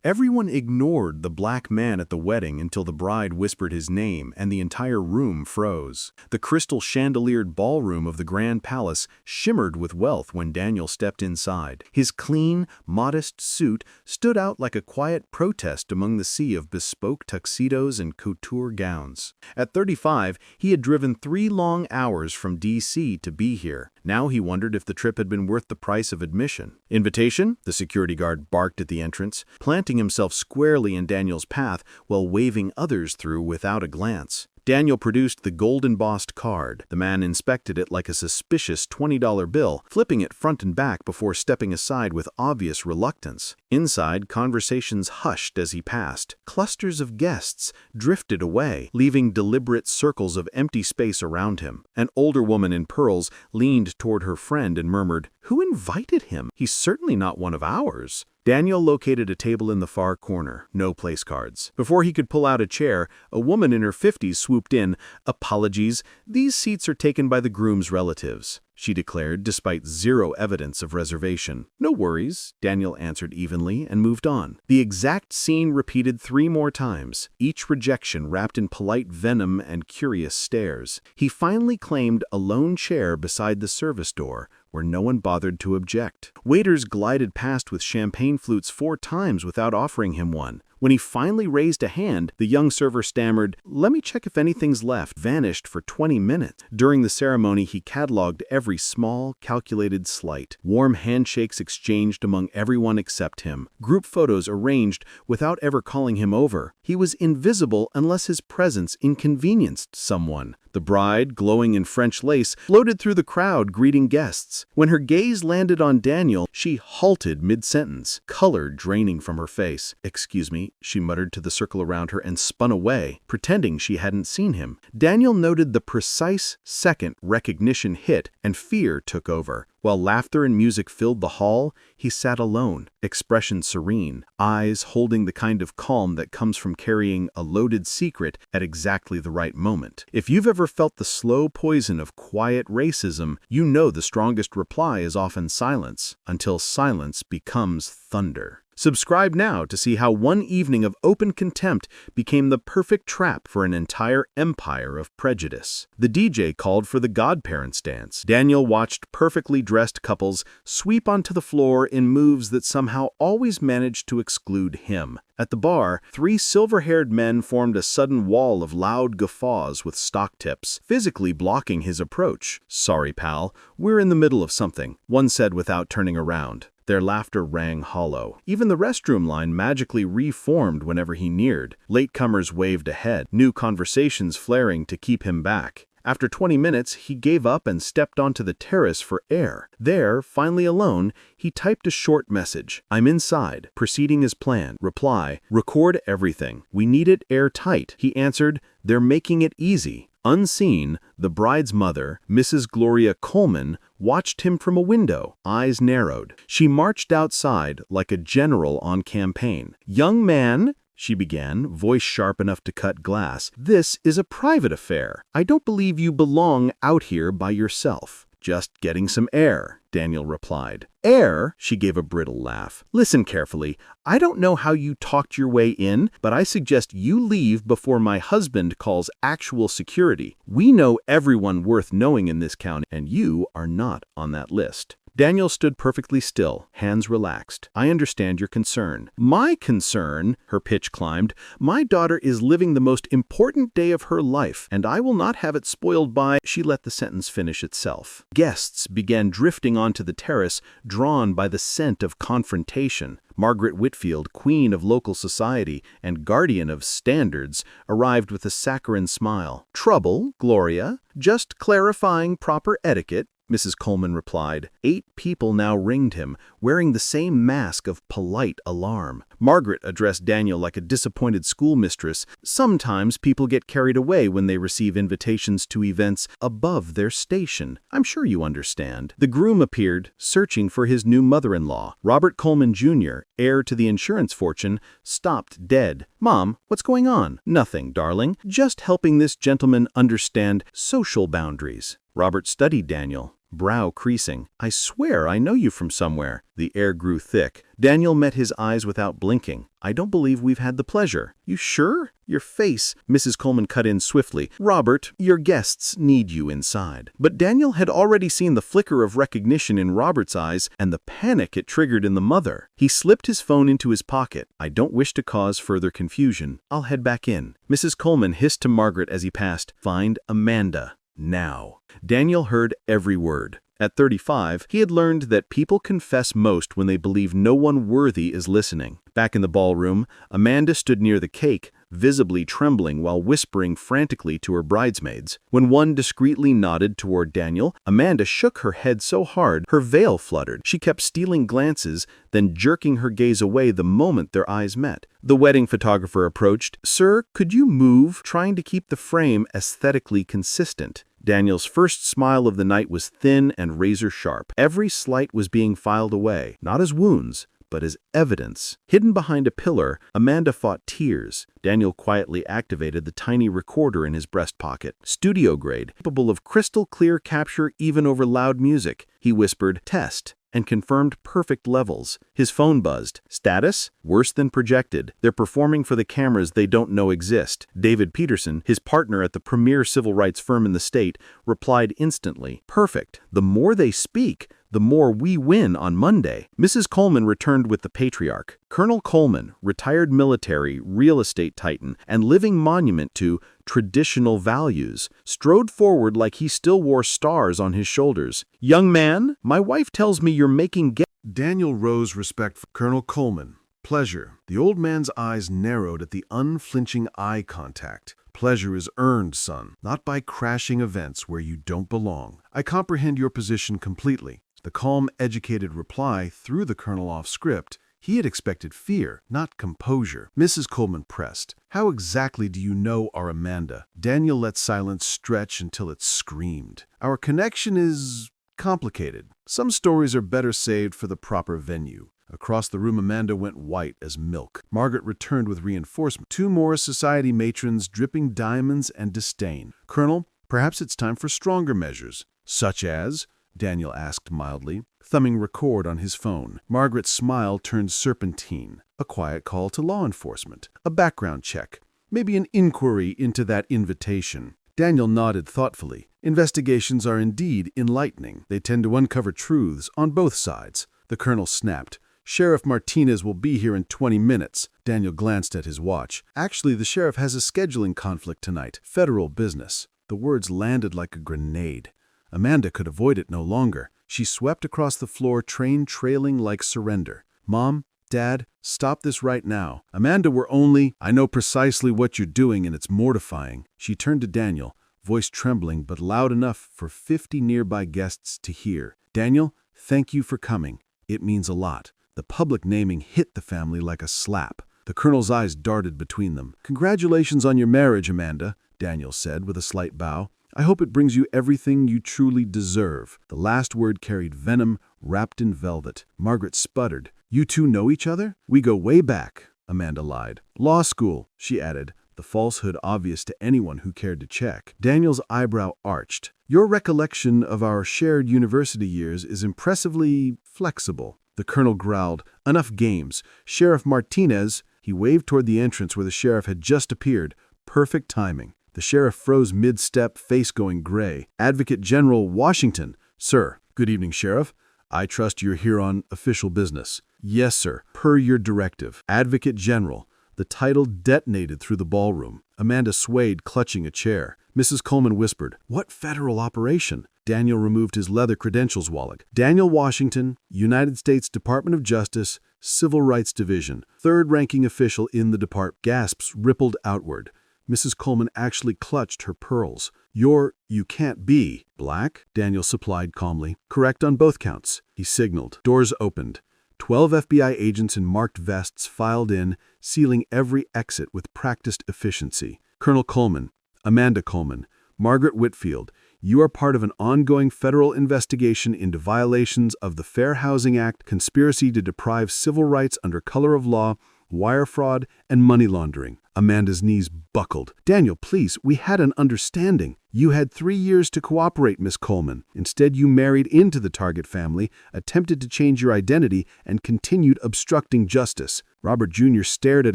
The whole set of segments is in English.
Everyone ignored the black man at the wedding until the bride whispered his name and the entire room froze. The crystal chandeliered ballroom of the Grand Palace shimmered with wealth when Daniel stepped inside. His clean, modest suit stood out like a quiet protest among the sea of bespoke tuxedos and couture gowns. At 35, he had driven 3 long hours from D.C. to be here. Now he wondered if the trip had been worth the price of admission. "Invitation?" the security guard barked at the entrance, planting himself squarely in Daniel's path while waving others through without a glance. Daniel produced the gold-embossed card. The man inspected it like a suspicious $20 bill, flipping it front and back before stepping aside with obvious reluctance. Inside, conversations hushed as he passed. Clusters of guests drifted away, leaving deliberate circles of empty space around him. An older woman in pearls leaned toward her friend and murmured, "Who invited him? He's certainly not one of ours." Daniel located a table in the far corner, no place cards. Before he could pull out a chair, a woman in her 50s swooped in. "Apologies, these seats are taken by the groom's relatives," she declared, despite zero evidence of reservation. "No worries," Daniel answered evenly and moved on. The exact scene repeated 3 more times, each rejection wrapped in polite venom and curious stares. He finally claimed a lone chair beside the service door, where no one bothered to object. Waiters glided past with champagne flutes 4 times without offering him one. When he finally raised a hand, the young server stammered, "Let me check if anything's left," vanished for 20 minutes. During the ceremony, he cataloged every small, calculated slight. Warm handshakes exchanged among everyone except him. Group photos arranged without ever calling him over. He was invisible unless his presence inconvenienced someone. The bride, glowing in French lace, floated through the crowd greeting guests. When her gaze landed on Daniel, she halted mid-sentence, color draining from her face. "Excuse me," she muttered to the circle around her and spun away, pretending she hadn't seen him. Daniel noted the precise second recognition hit, and fear took over. While laughter and music filled the hall, he sat alone, expression serene, eyes holding the kind of calm that comes from carrying a loaded secret at exactly the right moment. If you've ever felt the slow poison of quiet racism, you know the strongest reply is often silence, until silence becomes thunder. Subscribe now to see how one evening of open contempt became the perfect trap for an entire empire of prejudice. The DJ called for the godparents' dance. Daniel watched perfectly dressed couples sweep onto the floor in moves that somehow always managed to exclude him. At the bar, 3 silver-haired men formed a sudden wall of loud guffaws with stock tips, physically blocking his approach. "Sorry, pal, we're in the middle of something," one said without turning around. Their laughter rang hollow. Even the restroom line magically reformed whenever he neared. Latecomers waved ahead, new conversations flaring to keep him back. After 20 minutes, he gave up and stepped onto the terrace for air. There, finally alone, he typed a short message. "I'm inside, proceeding as planned. Reply, record everything. We need it airtight." He answered, "They're making it easy." Unseen, the bride's mother, Mrs. Gloria Coleman, watched him from a window, eyes narrowed. She marched outside like a general on campaign. "Young man," she began, voice sharp enough to cut glass, "this is a private affair. I don't believe you belong out here by yourself." "Just getting some air," Daniel replied. "Air?" She gave a brittle laugh. "Listen carefully. I don't know how you talked your way in, but I suggest you leave before my husband calls actual security. We know everyone worth knowing in this county, and you are not on that list." Daniel stood perfectly still, hands relaxed. "I understand your concern." "My concern," her pitch climbed, "my daughter is living the most important day of her life, and I will not have it spoiled by—" She let the sentence finish itself. Guests began drifting onto the terrace, drawn by the scent of confrontation. Margaret Whitfield, queen of local society and guardian of standards, arrived with a saccharine smile. "Trouble, Gloria? Just clarifying proper etiquette," Mrs. Coleman replied. 8 people now ringed him, wearing the same mask of polite alarm. Margaret addressed Daniel like a disappointed schoolmistress. "Sometimes people get carried away when they receive invitations to events above their station. I'm sure you understand." The groom appeared, searching for his new mother-in-law. Robert Coleman Jr., heir to the insurance fortune, stopped dead. "Mom, what's going on?" "Nothing, darling. Just helping this gentleman understand social boundaries." Robert studied Daniel. brow creasing. "I swear I know you from somewhere." The air grew thick. Daniel met his eyes without blinking. "I don't believe we've had the pleasure." "You sure?" "Your face," Mrs. Coleman cut in swiftly. "Robert, your guests need you inside." But Daniel had already seen the flicker of recognition in Robert's eyes and the panic it triggered in the mother. He slipped his phone into his pocket. "I don't wish to cause further confusion. I'll head back in." Mrs. Coleman hissed to Margaret as he passed, "Find Amanda. Now." Daniel heard every word. At 35, he had learned that people confess most when they believe no one worthy is listening. Back in the ballroom, Amanda stood near the cake, visibly trembling while whispering frantically to her bridesmaids. When one discreetly nodded toward Daniel, Amanda shook her head so hard her veil fluttered. She kept stealing glances, then jerking her gaze away the moment their eyes met. The wedding photographer approached. "Sir, could you move?" trying to keep the frame aesthetically consistent. Daniel's first smile of the night was thin and razor-sharp. Every slight was being filed away, not as wounds, but as evidence. Hidden behind a pillar, Amanda fought tears. Daniel quietly activated the tiny recorder in his breast pocket. Studio grade, capable of crystal-clear capture even over loud music. He whispered, "Test," and confirmed perfect levels. His phone buzzed. Status? Worse than projected. They're performing for the cameras they don't know exist. David Peterson, his partner at the premier civil rights firm in the state, replied instantly, "Perfect. The more they speak, the more we win on Monday." Mrs. Coleman returned with the patriarch. Colonel Coleman, retired military, real estate titan, and living monument to traditional values, strode forward like he still wore stars on his shoulders. "Young man, my wife tells me you're making Daniel rose respectfully. "Colonel Coleman, pleasure." The old man's eyes narrowed at the unflinching eye contact. "Pleasure is earned, son, not by crashing events where you don't belong. I comprehend your position completely." The calm, educated reply threw the colonel off script. He had expected fear, not composure. Mrs. Coleman pressed. "How exactly do you know our Amanda?" Daniel let silence stretch until it screamed. "Our connection is complicated. Some stories are better saved for the proper venue." Across the room, Amanda went white as milk. Margaret returned with reinforcement. Two more society matrons dripping diamonds and disdain. "Colonel, perhaps it's time for stronger measures." "Such as?" Daniel asked mildly, thumbing record on his phone. Margaret's smile turned serpentine. "A quiet call to law enforcement. A background check. Maybe an inquiry into that invitation." Daniel nodded thoughtfully. "Investigations are indeed enlightening. They tend to uncover truths on both sides." The colonel snapped. "Sheriff Martinez will be here in 20 minutes. Daniel glanced at his watch. "Actually, the sheriff has a scheduling conflict tonight. Federal business." The words landed like a grenade. Amanda could avoid it no longer. She swept across the floor, train trailing like surrender. "Mom, Dad, stop this right now. Amanda, we're only—" "I know precisely what you're doing, and it's mortifying." She turned to Daniel, voice trembling but loud enough for 50 nearby guests to hear. "Daniel, thank you for coming. It means a lot." The public naming hit the family like a slap. The colonel's eyes darted between them. "Congratulations on your marriage, Amanda," Daniel said with a slight bow. "I hope it brings you everything you truly deserve." The last word carried venom wrapped in velvet. Margaret sputtered. "You two know each other?" "We go way back," Amanda lied. "Law school," she added, the falsehood obvious to anyone who cared to check. Daniel's eyebrow arched. "Your recollection of our shared university years is impressively flexible." The colonel growled, "Enough games. Sheriff Martinez." He waved toward the entrance where the sheriff had just appeared. Perfect timing. The sheriff froze mid-step, face going gray. "Advocate General Washington." "Sir." "Good evening, Sheriff. I trust you're here on official business." "Yes, sir. Per your directive." "Advocate General." The title detonated through the ballroom. Amanda swayed, clutching a chair. Mrs. Coleman whispered, "What federal operation?" Daniel removed his leather credentials wallet. "Daniel Washington, United States Department of Justice, Civil Rights Division, third-ranking official in the department." Gasps rippled outward. Mrs. Coleman actually clutched her pearls. You can't be black," Daniel supplied calmly. "Correct on both counts." He signaled. Doors opened. 12 FBI agents in marked vests filed in, sealing every exit with practiced efficiency. "Colonel Coleman, Amanda Coleman, Margaret Whitfield, you are part of an ongoing federal investigation into violations of the Fair Housing Act, conspiracy to deprive civil rights under color of law, wire fraud, and money laundering. Amanda's knees buckled. Daniel, please, we had an understanding. You had 3 years to cooperate, Miss Coleman. Instead, you married into the Target family, attempted to change your identity, and continued obstructing justice. Robert Jr. stared at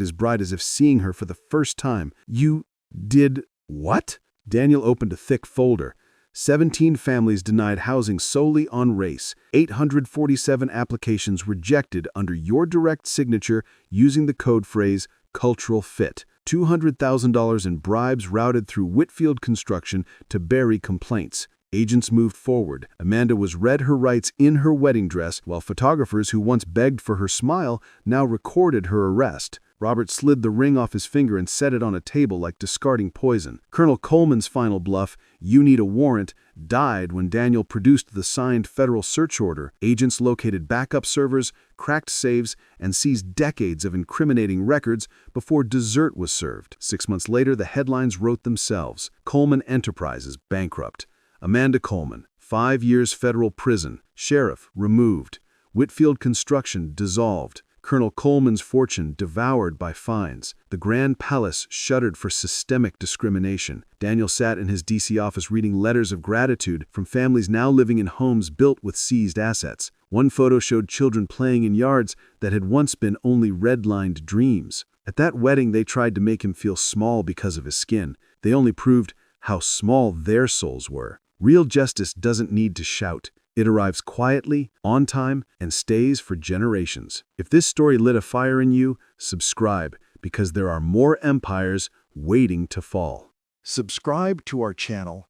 his bride as if seeing her for the first time. You did what? Daniel opened a thick folder. 17 families denied housing solely on race. 847 applications rejected under your direct signature using the code phrase cultural fit. $200,000 in bribes routed through Whitfield Construction to bury complaints. Agents moved forward. Amanda was read her rights in her wedding dress, while photographers who once begged for her smile now recorded her arrest. Robert slid the ring off his finger and set it on a table like discarding poison. Colonel Coleman's final bluff, "You need a warrant," died when Daniel produced the signed federal search order. Agents located backup servers, cracked safes, and seized decades of incriminating records before dessert was served. 6 months later, the headlines wrote themselves. Coleman Enterprises bankrupt. Amanda Coleman, 5 years federal prison. Sheriff removed. Whitfield Construction dissolved. Colonel Coleman's fortune devoured by fines. The Grand Palace shuttered for systemic discrimination. Daniel sat in his D.C. office reading letters of gratitude from families now living in homes built with seized assets. One photo showed children playing in yards that had once been only red-lined dreams. At that wedding, they tried to make him feel small because of his skin. They only proved how small their souls were. Real justice doesn't need to shout. It arrives quietly, on time, and stays for generations. If this story lit a fire in you, subscribe, because there are more empires waiting to fall. Subscribe to our channel